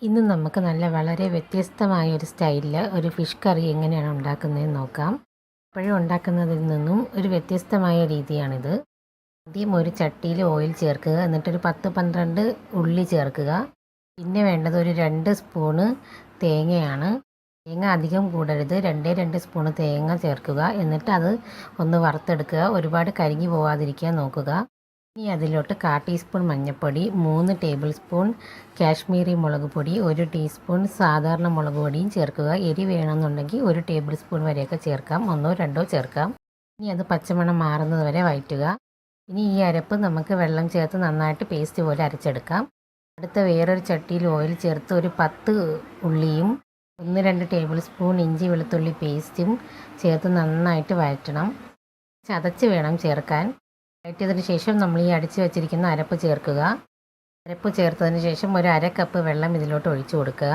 ഇന്ന് നമുക്ക് വളരെ വ്യത്യസ്തമായ ഒരു സ്റ്റൈലിൽ ഒരു ഫിഷ് കറി എങ്ങനെയാണ് ഉണ്ടാക്കുന്നതെന്ന് നോക്കാം. എപ്പോഴും ഉണ്ടാക്കുന്നതിൽ നിന്നും ഒരു വ്യത്യസ്തമായ രീതിയാണിത്. ആദ്യം ഒരു ചട്ടിയിൽ ഓയിൽ ചേർക്കുക, എന്നിട്ടൊരു 10-12 ഉള്ളി ചേർക്കുക. പിന്നെ വേണ്ടത് ഒരു 2 സ്പൂണ് തേങ്ങയാണ്. തേങ്ങ അധികം കൂടരുത്, 2 സ്പൂണ് തേങ്ങ ചേർക്കുക. എന്നിട്ട് അത് ഒന്ന് വറുത്തെടുക്കുക, ഒരുപാട് കരിഞ്ഞു പോവാതിരിക്കാൻ നോക്കുക. ഇനി അതിലോട്ട് 1/4 ടീസ്പൂൺ മഞ്ഞൾപ്പൊടി, 3 ടേബിൾ സ്പൂൺ കാശ്മീരി മുളക് പൊടി, 1 ടീസ്പൂൺ സാധാരണ മുളക് പൊടിയും ചേർക്കുക. എരി വേണമെന്നുണ്ടെങ്കിൽ 1 ടേബിൾ സ്പൂൺ വരെയൊക്കെ ചേർക്കാം, 1-2 ചേർക്കാം. ഇനി അത് പച്ചമണം മാറുന്നത് വരെ വഴറ്റുക. ഇനി ഈ അരപ്പ് നമുക്ക് വെള്ളം ചേർത്ത് നന്നായിട്ട് പേസ്റ്റ് പോലെ അരച്ചെടുക്കാം. അടുത്ത വേറൊരു ചട്ടിയിൽ ഓയിൽ ചേർത്ത് ഒരു 10 ഉള്ളിയും 1-2 ടേബിൾ സ്പൂൺ ഇഞ്ചി വെളുത്തുള്ളി പേസ്റ്റും ചേർത്ത് നന്നായിട്ട് വഴറ്റണം. ചതച്ച് വേണം ചേർക്കാൻ. വഴറ്റിയതിന് ശേഷം നമ്മൾ ഈ അടിച്ച് വെച്ചിരിക്കുന്ന അരപ്പ് ചേർക്കുക. അരപ്പ് ചേർത്തതിന് ശേഷം ഒരു 1/2 കപ്പ് വെള്ളം ഇതിലോട്ട് ഒഴിച്ചു കൊടുക്കുക.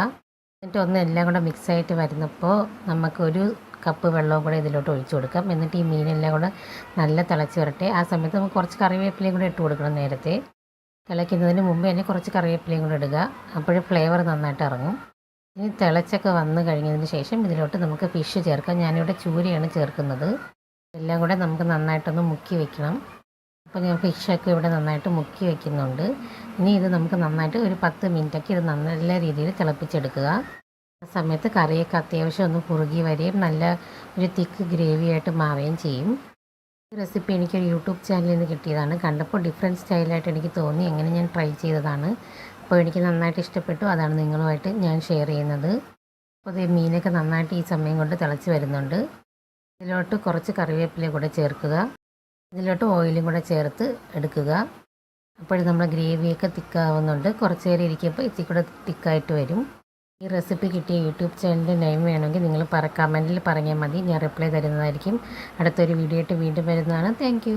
എന്നിട്ട് എല്ലാം കൂടെ മിക്സായിട്ട് വരുന്നപ്പോൾ നമുക്കൊരു കപ്പ് വെള്ളവും കൂടെ ഇതിലോട്ട് ഒഴിച്ചു കൊടുക്കാം. എന്നിട്ട് ഈ മീനെല്ലാം കൂടെ നല്ല തിളച്ച് വരട്ടെ. ആ സമയത്ത് നമുക്ക് കുറച്ച് കറിവേപ്പിലയും കൂടെ ഇട്ട് കൊടുക്കണം. നേരത്തെ തിളയ്ക്കുന്നതിന് മുമ്പ് തന്നെ കുറച്ച് കറിവേപ്പിലയും കൂടെ ഇടുക, അപ്പോഴും ഫ്ലേവർ നന്നായിട്ട് ഇറങ്ങും. ഇനി തിളച്ചൊക്കെ വന്നു കഴിഞ്ഞതിന് ശേഷം ഇതിലോട്ട് നമുക്ക് ഫിഷ് ചേർക്കാം. ഞാനിവിടെ ചൂരയാണ് ചേർക്കുന്നത്. എല്ലാം കൂടെ നമുക്ക് നന്നായിട്ടൊന്ന് മുക്കി വയ്ക്കണം. അപ്പോൾ ഞാൻ ഫിഷൊക്കെ ഇവിടെ നന്നായിട്ട് മുക്കി വയ്ക്കുന്നുണ്ട്. ഇനി ഇത് നമുക്ക് നന്നായിട്ട് ഒരു 10 മിനിറ്റൊക്കെ ഇത് നല്ല രീതിയിൽ തിളപ്പിച്ചെടുക്കുക. ആ സമയത്ത് കറിയൊക്കെ അത്യാവശ്യം ഒന്ന് കുറുകി വരികയും നല്ല ഒരു തിക്ക് ഗ്രേവി ആയിട്ട് മാറുകയും ചെയ്യും. ഈ റെസിപ്പി എനിക്കൊരു യൂട്യൂബ് ചാനലിൽ നിന്ന് കിട്ടിയതാണ്. കണ്ടപ്പോൾ ഡിഫറെൻറ്റ് സ്റ്റൈലായിട്ട് എനിക്ക് തോന്നി, അങ്ങനെ ഞാൻ ട്രൈ ചെയ്തതാണ്. അപ്പോൾ എനിക്ക് നന്നായിട്ട് ഇഷ്ടപ്പെട്ടു, അതാണ് നിങ്ങളുമായിട്ട് ഞാൻ ഷെയർ ചെയ്യുന്നത്. അപ്പോൾ ഇത് മീനൊക്കെ നന്നായിട്ട് ഈ സമയം കൊണ്ട് തിളച്ച് വരുന്നുണ്ട്. ഇതിലോട്ട് കുറച്ച് കറിവേപ്പില കൂടെ ചേർക്കുക. ഇതിലോട്ട് ഓയിലും കൂടെ ചേർത്ത് എടുക്കുക. അപ്പോഴും നമ്മുടെ ഗ്രേവിയൊക്കെ തിക്കാവുന്നുണ്ട്. കുറച്ച് നേരം ഇരിക്കുമ്പോൾ ഇത്തിരി കൂടെ തിക്കായിട്ട് വരും. ഈ റെസിപ്പി കിട്ടിയ യൂട്യൂബ് ചാനലിൻ്റെ നെയിം വേണമെങ്കിൽ നിങ്ങൾ കമൻറ്റിൽ പറഞ്ഞാൽ മതി, ഞാൻ റിപ്ലൈ തരുന്നതായിരിക്കും. അടുത്തൊരു വീഡിയോ ആയിട്ട് വീണ്ടും വരുന്നതാണ്. താങ്ക്